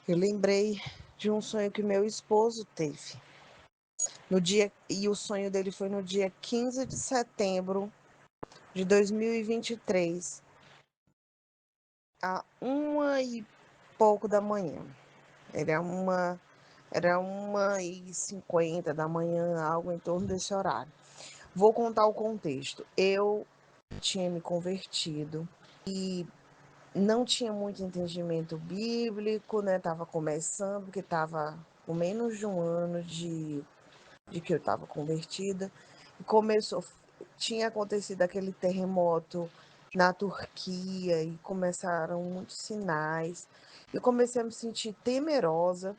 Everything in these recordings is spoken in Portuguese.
Eu lembrei de um sonho que meu esposo teve. E o sonho dele foi no dia 15 de setembro de 2023, a 1h pouco da manhã. Era 1h50 da manhã, algo em torno desse horário. Vou contar o contexto. Eu tinha me convertido e não tinha muito entendimento bíblico, né? Tava começando, porque tava com menos de um ano de que eu estava convertida. E tinha acontecido aquele terremoto na Turquia e começaram muitos sinais. Eu comecei a me sentir temerosa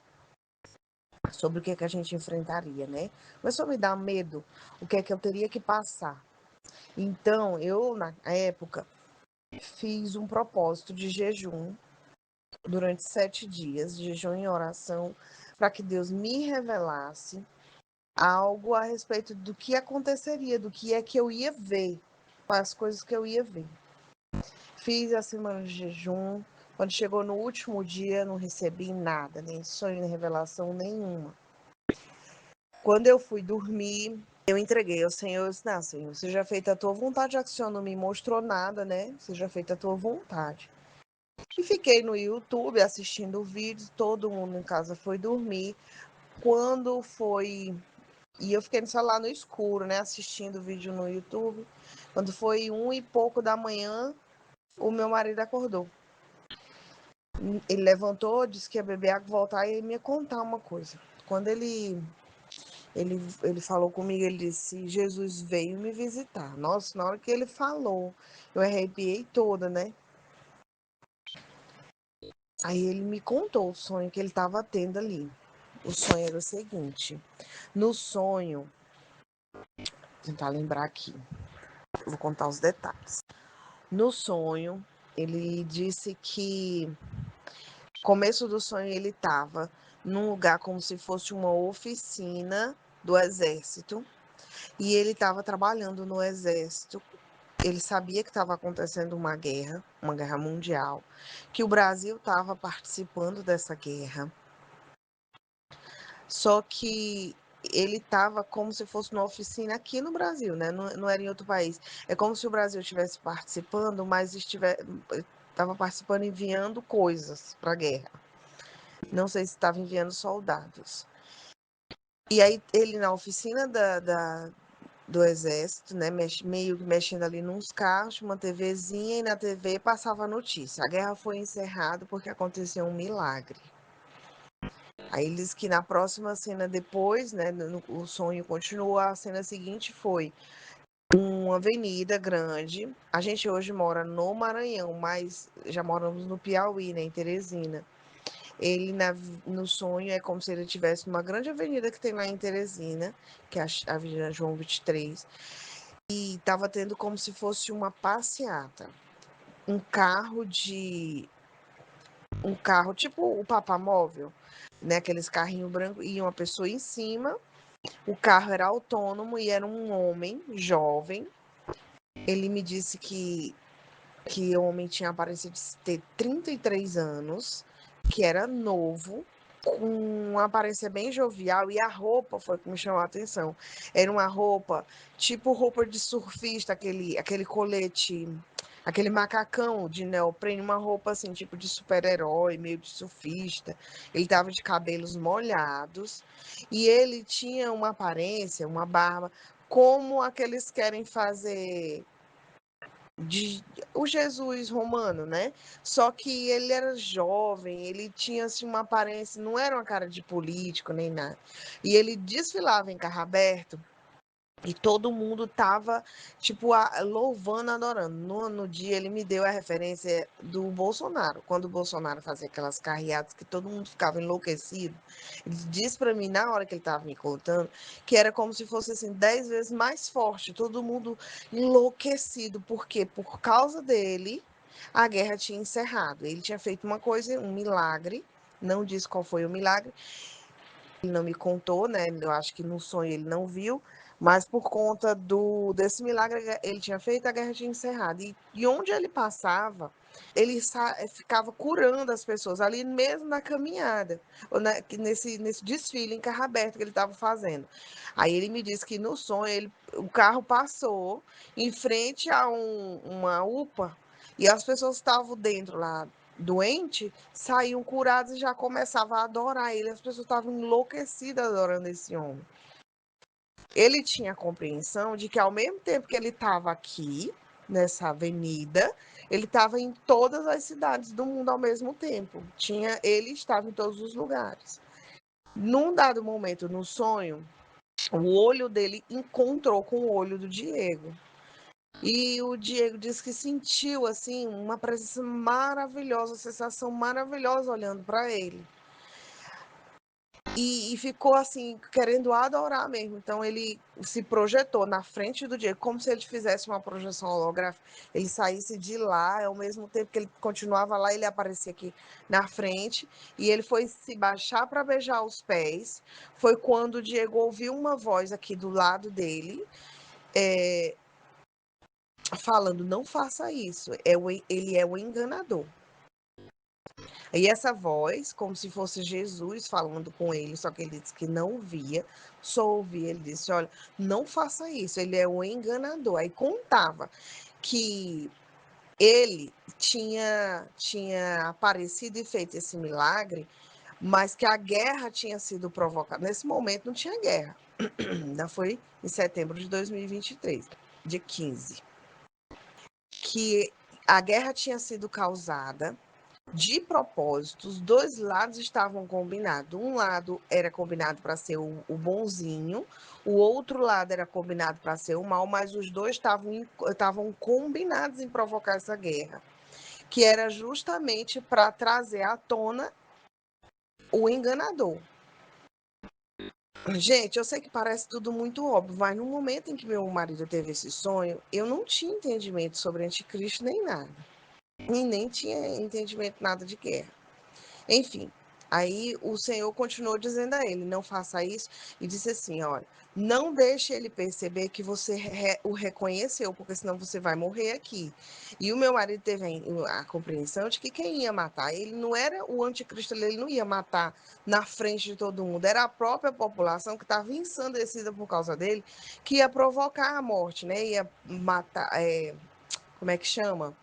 sobre o que a gente enfrentaria, né? Começou a me dar medo, o que é que eu teria que passar. Então, eu, na época, fiz um propósito de jejum durante 7 dias, de jejum e oração, para que Deus me revelasse algo a respeito do que aconteceria, do que é que eu ia ver, as coisas que eu ia ver. Fiz a semana de jejum. Quando chegou no último dia, não recebi nada, nem sonho, nem revelação nenhuma. Quando eu fui dormir, eu entreguei ao Senhor. Eu disse, não, Senhor, seja feita a tua vontade, já que o Senhor não me mostrou nada, né? Seja feita a tua vontade. E fiquei no YouTube assistindo o vídeo, todo mundo em casa foi dormir. Quando foi... E eu fiquei no celular no escuro, né? Assistindo o vídeo no YouTube. Quando foi 1h pouco da manhã, o meu marido acordou. Ele levantou, disse que ia beber água, voltar e me contar uma coisa. Quando ele falou comigo, ele disse, Jesus veio me visitar. Nossa, na hora que ele falou, eu arrepiei toda, né? Aí ele me contou o sonho que ele estava tendo ali. O sonho era o seguinte. No sonho, vou tentar lembrar aqui, vou contar os detalhes. No sonho, ele disse que começo do sonho ele estava num lugar como se fosse uma oficina do exército e ele estava trabalhando no exército. Ele sabia que estava acontecendo uma guerra mundial, que o Brasil estava participando dessa guerra. Só que ele estava como se fosse numa oficina aqui no Brasil, né? Não era em outro país. É como se o Brasil estivesse participando, mas estava participando enviando coisas para a guerra. Não sei se estava enviando soldados. E aí ele na oficina do exército, né, meio que mexendo ali nos carros, uma TVzinha, e na TV passava a notícia. A guerra foi encerrada porque aconteceu um milagre. Aí ele diz que na próxima cena depois, né, o sonho continuou, a cena seguinte foi uma avenida grande. A gente hoje mora no Maranhão, mas já moramos no Piauí, né, em Teresina. Ele no sonho é como se ele tivesse uma grande avenida que tem lá em Teresina, que é a Avenida João 23, e estava tendo como se fosse uma passeata. Um carro tipo o papamóvel, né? Aqueles carrinhos brancos, e uma pessoa em cima. O carro era autônomo e era um homem jovem. Ele me disse que o homem tinha aparência de ter 33 anos, que era novo, com uma aparência bem jovial, e a roupa foi o que me chamou a atenção. Era uma roupa, tipo roupa de surfista, aquele colete, aquele macacão de neoprene, uma roupa assim, tipo de super-herói, meio de surfista. Ele estava de cabelos molhados, e ele tinha uma aparência, uma barba, como aqueles querem fazer o Jesus romano, né? Só que ele era jovem, ele tinha assim, uma aparência, não era uma cara de político nem nada. E ele desfilava em carro aberto e todo mundo tava, tipo, louvando, adorando. No dia ele me deu a referência do Bolsonaro. Quando o Bolsonaro fazia aquelas carreatas que todo mundo ficava enlouquecido, ele disse para mim, na hora que ele estava me contando, que era como se fosse, assim, 10 vezes mais forte. Todo mundo enlouquecido. Por quê? Por causa dele, a guerra tinha encerrado. Ele tinha feito uma coisa, um milagre. Não disse qual foi o milagre. Ele não me contou, né? Eu acho que no sonho ele não viu, mas por conta desse milagre ele tinha feito, a guerra tinha encerrado. E onde ele passava, ele ficava curando as pessoas ali mesmo na caminhada, ou nesse desfile em carro aberto que ele estava fazendo. Aí ele me disse que no sonho o carro passou em frente a uma UPA e as pessoas que estavam dentro lá, doente, saíam curadas e já começavam a adorar ele. As pessoas estavam enlouquecidas adorando esse homem. Ele tinha a compreensão de que ao mesmo tempo que ele estava aqui, nessa avenida, ele estava em todas as cidades do mundo ao mesmo tempo. Ele estava em todos os lugares. Num dado momento, no sonho, o olho dele encontrou com o olho do Diego. E o Diego disse que sentiu assim uma presença maravilhosa, uma sensação maravilhosa olhando para ele. E ficou assim, querendo adorar mesmo. Então ele se projetou na frente do Diego, como se ele fizesse uma projeção holográfica. Ele saísse de lá, ao mesmo tempo que ele continuava lá, ele aparecia aqui na frente. E ele foi se baixar para beijar os pés. Foi quando o Diego ouviu uma voz aqui do lado dele, falando: não faça isso, ele é o enganador. E essa voz, como se fosse Jesus falando com ele, só que ele disse que não via, só ouvia. Ele disse: olha, não faça isso, ele é o enganador. Aí contava que ele tinha aparecido e feito esse milagre, mas que a guerra tinha sido provocada. Nesse momento não tinha guerra, ainda foi em setembro de 2023, dia 15, que a guerra tinha sido causada de propósito. Os dois lados estavam combinados. Um lado era combinado para ser o bonzinho, o outro lado era combinado para ser o mal, mas os dois estavam combinados em provocar essa guerra, que era justamente para trazer à tona o enganador. Gente, eu sei que parece tudo muito óbvio, mas no momento em que meu marido teve esse sonho, eu não tinha entendimento sobre anticristo nem nada. E nem tinha entendimento nada de guerra. Enfim, aí o Senhor continuou dizendo a ele: não faça isso, e disse assim: olha, não deixe ele perceber que você o reconheceu, porque senão você vai morrer aqui. E o meu marido teve a compreensão de que quem ia matar ele não era o anticristo, ele não ia matar na frente de todo mundo, era a própria população que estava ensandecida por causa dele, que ia provocar a morte, né? Ia matar, como é que chama?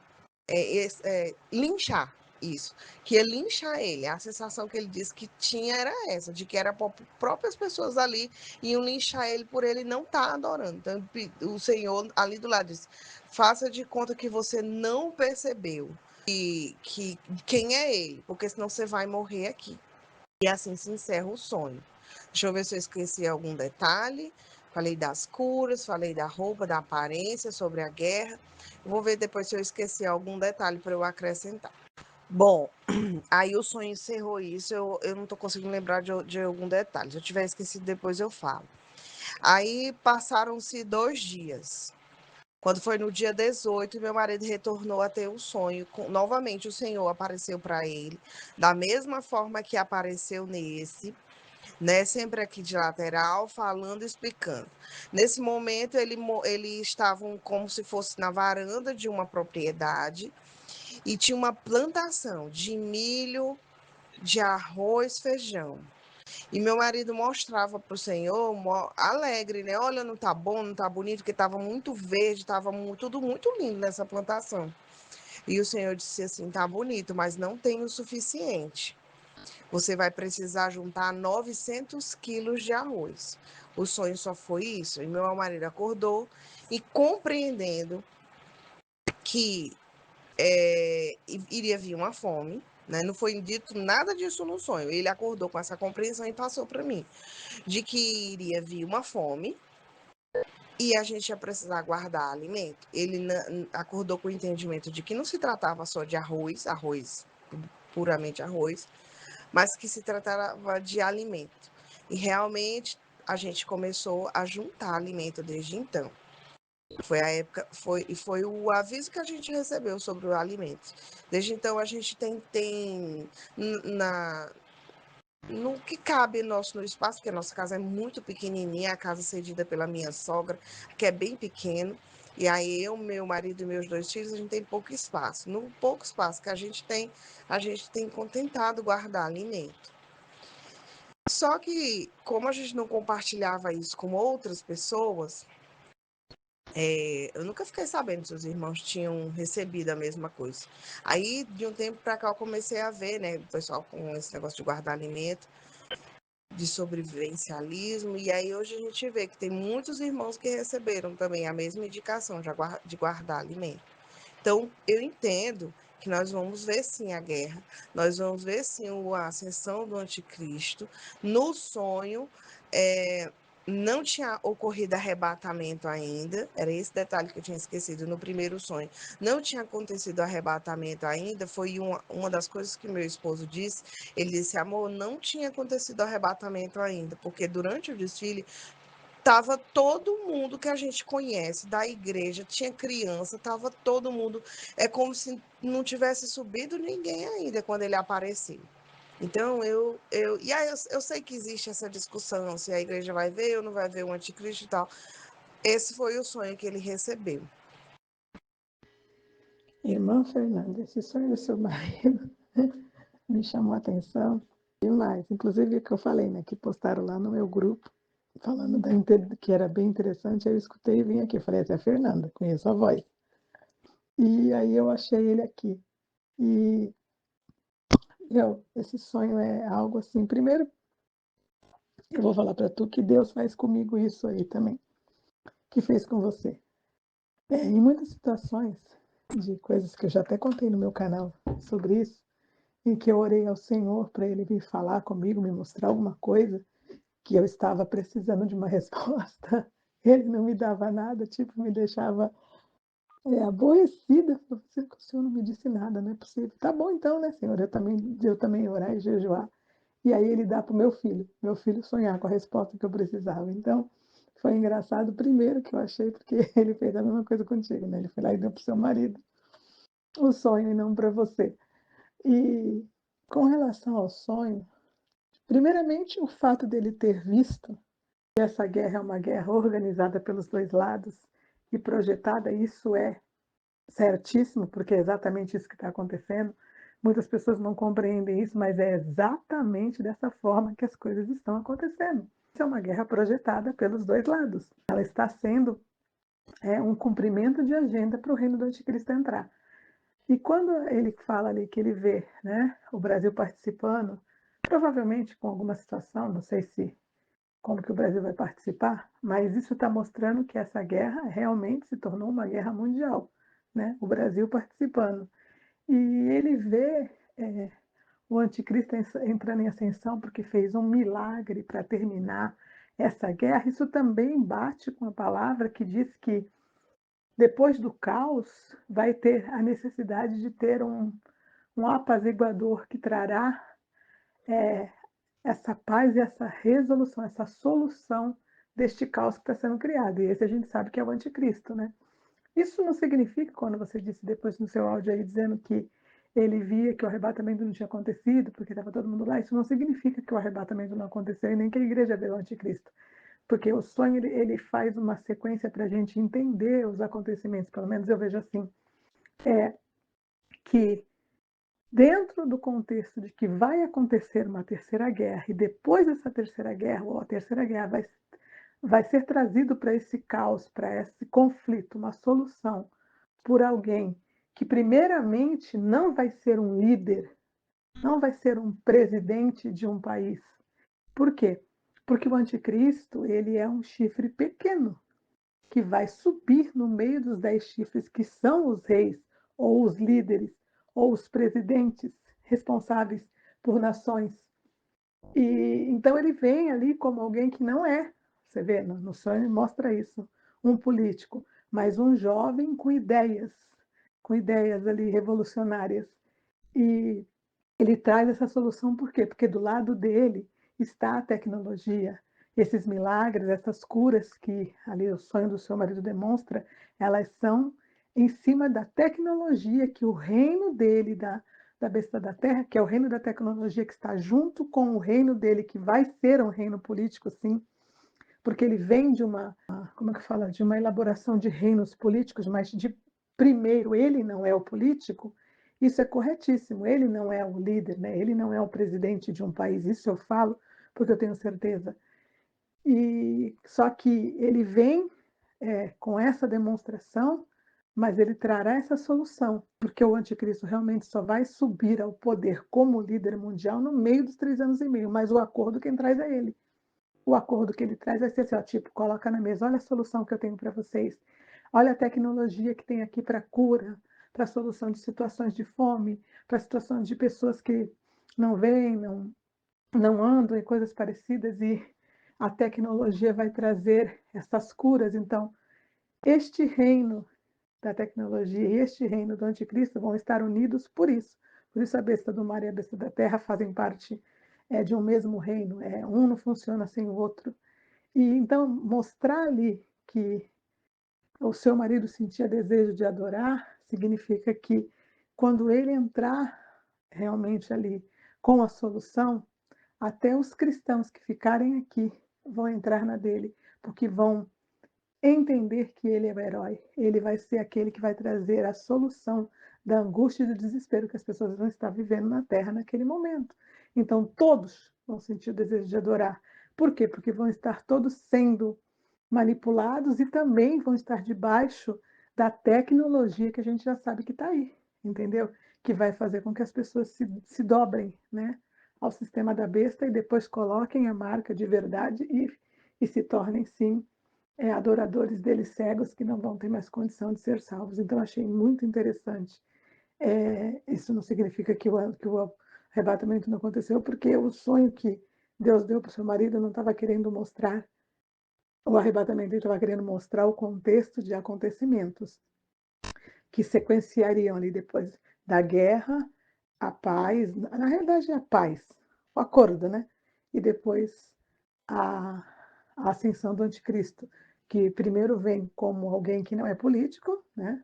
Linchar, isso, que ia linchar ele. A sensação que ele disse que tinha era essa, de que era próprias pessoas ali iam linchar ele por ele não estar adorando. Então o Senhor ali do lado disse: faça de conta que você não percebeu que quem é ele, porque senão você vai morrer aqui. E assim se encerra o sonho. Deixa eu ver se eu esqueci algum detalhe. Falei das curas, falei da roupa, da aparência, sobre a guerra. Vou ver depois se eu esqueci algum detalhe para eu acrescentar. Bom, aí o sonho encerrou isso. Eu não estou conseguindo lembrar de algum detalhe. Se eu tiver esquecido, depois eu falo. Aí passaram-se 2 dias. Quando foi no dia 18, meu marido retornou a ter o sonho. Novamente, o Senhor apareceu para ele, da mesma forma que apareceu nesse, né? Sempre aqui de lateral, falando, explicando. Nesse momento, eles estavam como se fosse na varanda de uma propriedade e tinha uma plantação de milho, de arroz, feijão. E meu marido mostrava para o Senhor, alegre, né? Olha, não tá bom, não tá bonito, porque estava muito verde, estava tudo muito lindo nessa plantação. E o Senhor disse assim: tá bonito, mas não tem o suficiente. Você vai precisar juntar 900 quilos de arroz. O sonho só foi isso. E meu marido acordou e, compreendendo que iria vir uma fome, né? Não foi dito nada disso no sonho. Ele acordou com essa compreensão e passou para mim, de que iria vir uma fome e a gente ia precisar guardar alimento. Ele acordou com o entendimento de que não se tratava só de arroz, puramente arroz, mas que se tratava de alimento. E realmente a gente começou a juntar alimento desde então. Foi a época, foi o aviso que a gente recebeu sobre o alimento. Desde então a gente tem no que cabe no espaço, porque a nossa casa é muito pequenininha, a casa cedida pela minha sogra, que é bem pequeno. E aí eu, meu marido e meus 2 filhos, a gente tem pouco espaço. No pouco espaço que a gente tem contentado guardar alimento. Só que, como a gente não compartilhava isso com outras pessoas, eu nunca fiquei sabendo se os irmãos tinham recebido a mesma coisa. Aí, de um tempo para cá, eu comecei a ver, né, o pessoal com esse negócio de guardar alimento, de sobrevivencialismo, e aí hoje a gente vê que tem muitos irmãos que receberam também a mesma indicação de guardar alimento. Então, eu entendo que nós vamos ver sim a guerra, nós vamos ver sim a ascensão do anticristo. No sonho, não tinha ocorrido arrebatamento ainda, era esse detalhe que eu tinha esquecido no primeiro sonho. Não tinha acontecido arrebatamento ainda, foi uma das coisas que meu esposo disse. Ele disse, amor, não tinha acontecido arrebatamento ainda, porque durante o desfile tava todo mundo que a gente conhece da igreja, tinha criança, tava todo mundo. É como se não tivesse subido ninguém ainda quando ele apareceu. Então, e aí eu sei que existe essa discussão, se a igreja vai ver ou não vai ver o anticristo e tal. Esse foi o sonho que ele recebeu. Irmã Fernanda, esse sonho do seu marido me chamou a atenção demais. Inclusive, o que eu falei, né, que postaram lá no meu grupo, falando que era bem interessante, eu escutei e vim aqui. Eu falei, essa é a Fernanda, conheço a voz. E aí eu achei ele aqui. E esse sonho é algo assim. Primeiro, eu vou falar para tu que Deus faz comigo isso aí também, que fez com você. Em muitas situações de coisas que eu já até contei no meu canal sobre isso, em que eu orei ao Senhor para Ele vir falar comigo, me mostrar alguma coisa que eu estava precisando de uma resposta. Ele não me dava nada, tipo, me deixava aborrecida. O Senhor não me disse nada, não é possível. Tá bom então, né, Senhor? Eu também orar e jejuar. E aí ele dá para o meu filho sonhar com a resposta que eu precisava. Então, foi engraçado primeiro que eu achei, porque ele fez a mesma coisa contigo, né? Ele foi lá e deu para o seu marido o sonho e não para você. E com relação ao sonho, primeiramente o fato dele ter visto que essa guerra é uma guerra organizada pelos dois lados e projetada, isso é certíssimo, porque é exatamente isso que está acontecendo. Muitas pessoas não compreendem isso, mas é exatamente dessa forma que as coisas estão acontecendo. Isso é uma guerra projetada pelos dois lados. Ela está sendo um cumprimento de agenda para o reino do anticristo entrar. E quando ele fala ali que ele vê, né, o Brasil participando, provavelmente com alguma situação, não sei se como que o Brasil vai participar, mas isso está mostrando que essa guerra realmente se tornou uma guerra mundial, né? O Brasil participando. E ele vê o anticristo entrando em ascensão porque fez um milagre para terminar essa guerra. Isso também bate com a palavra que diz que depois do caos vai ter a necessidade de ter um apaziguador que trará essa paz e essa resolução, essa solução deste caos que está sendo criado. E esse a gente sabe que é o anticristo, né? Isso não significa, quando você disse depois no seu áudio aí, dizendo que ele via que o arrebatamento não tinha acontecido, porque estava todo mundo lá, isso não significa que o arrebatamento não aconteceu e nem que a igreja vê o anticristo. Porque o sonho, ele faz uma sequência para a gente entender os acontecimentos, pelo menos eu vejo assim, que dentro do contexto de que vai acontecer uma terceira guerra, e depois dessa terceira guerra, ou a terceira guerra vai ser trazido para esse caos, para esse conflito, uma solução por alguém que, primeiramente, não vai ser um líder, não vai ser um presidente de um país. Por quê? Porque o anticristo, ele é um chifre pequeno, que vai subir no meio dos 10 chifres, que são os reis, ou os líderes, ou os presidentes responsáveis por nações. E então ele vem ali como alguém que não é, você vê, no sonho mostra isso, um político, mas um jovem com ideias ali revolucionárias. E ele traz essa solução por quê? Porque do lado dele está a tecnologia. Esses milagres, essas curas que ali o sonho do seu marido demonstra, elas são em cima da tecnologia que o reino dele, da besta da terra, que é o reino da tecnologia que está junto com o reino dele, que vai ser um reino político, sim, porque ele vem de uma, como é que fala, de uma elaboração de reinos políticos, mas de primeiro ele não é o político, isso é corretíssimo, ele não é o líder, né? Ele não é o presidente de um país, isso eu falo porque eu tenho certeza. E só que ele vem com essa demonstração, mas ele trará essa solução, porque o anticristo realmente só vai subir ao poder como líder mundial no meio dos 3 anos e meio, mas o acordo quem traz é ele. O acordo que ele traz vai ser assim, ó, tipo, coloca na mesa, olha a solução que eu tenho para vocês, olha a tecnologia que tem aqui para cura, para solução de situações de fome, para situações de pessoas que não veem, não andam e coisas parecidas, e a tecnologia vai trazer essas curas. Então, este reino da tecnologia e este reino do anticristo vão estar unidos por isso. Por isso a besta do mar e a besta da terra fazem parte de um mesmo reino. Um não funciona sem o outro. E então mostrar ali que o seu marido sentia desejo de adorar significa que quando ele entrar realmente ali com a solução, até os cristãos que ficarem aqui vão entrar na dele, porque vão entender que ele é o herói. Ele vai ser aquele que vai trazer a solução da angústia e do desespero que as pessoas vão estar vivendo na terra naquele momento. Então, todos vão sentir o desejo de adorar. Por quê? Porque vão estar todos sendo manipulados e também vão estar debaixo da tecnologia que a gente já sabe que está aí, entendeu? Que vai fazer com que as pessoas se dobrem, né, ao sistema da besta e depois coloquem a marca de verdade e se tornem, sim, adoradores deles cegos que não vão ter mais condição de ser salvos. Então, achei muito interessante. Isso não significa que o arrebatamento não aconteceu, porque o sonho que Deus deu para o seu marido não estava querendo mostrar o arrebatamento, ele estava querendo mostrar o contexto de acontecimentos que sequenciariam ali depois da guerra, a paz, na realidade a paz, o acordo, né? E depois a, a ascensão do anticristo, que primeiro vem como alguém que não é político, né?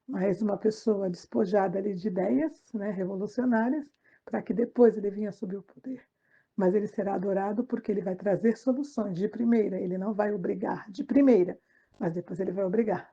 Mas uma pessoa despojada ali de ideias, né, revolucionárias, para que depois ele venha subir o poder. Mas ele será adorado porque ele vai trazer soluções de primeira, ele não vai obrigar de primeira, mas depois ele vai obrigar.